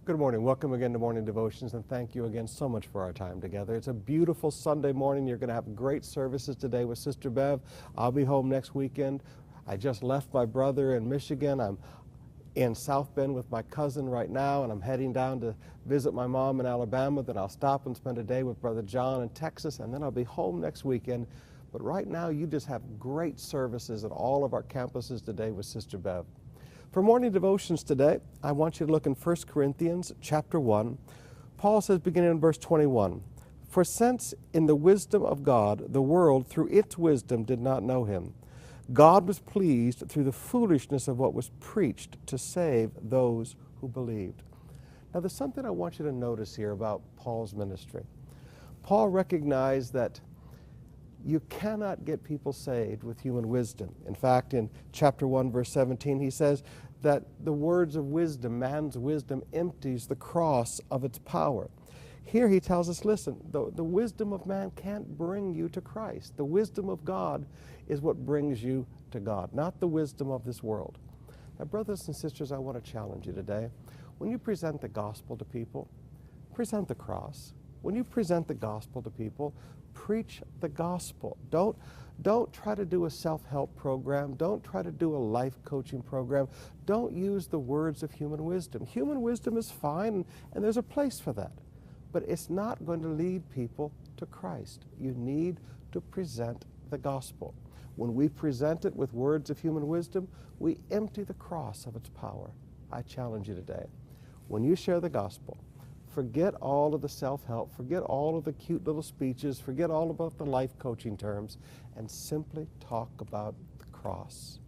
Good morning. Welcome again to Morning Devotions, and thank you again so much for our time together. It's a beautiful Sunday morning. You're going to have great services today with Sister Bev. I'll be home next weekend. I just left my brother in Michigan. I'm in South Bend with my cousin right now, and I'm heading down to visit my mom in Alabama. Then I'll stop and spend a day with Brother John in Texas, and then I'll be home next weekend. But right now, you just have great services at all of our campuses today with Sister Bev. For morning devotions today, I want you to look in 1 Corinthians chapter 1. Paul says, beginning in verse 21, "For since in the wisdom of God, the world through its wisdom did not know him, God was pleased through the foolishness of what was preached to save those who believed." Now there's something I want you to notice here about Paul's ministry. Paul recognized that you cannot get people saved with human wisdom. In fact, in chapter 1, verse 17, he says that the words of wisdom, man's wisdom, empties the cross of its power. Here he tells us, listen, the wisdom of man can't bring you to Christ. The wisdom of God is what brings you to God, not the wisdom of this world. Now, brothers and sisters, I want to challenge you today. When you present the gospel to people, present the cross. When you present the gospel to people, preach the gospel. Don't try to do a self-help program. Don't try to do a life coaching program. Don't use the words of human wisdom. Human wisdom is fine, and there's a place for that. But it's not going to lead people to Christ. You need to present the gospel. When we present it with words of human wisdom, we empty the cross of its power. I challenge you today. When you share the gospel, forget all of the self-help, forget all of the cute little speeches, forget all about the life coaching terms, and simply talk about the cross.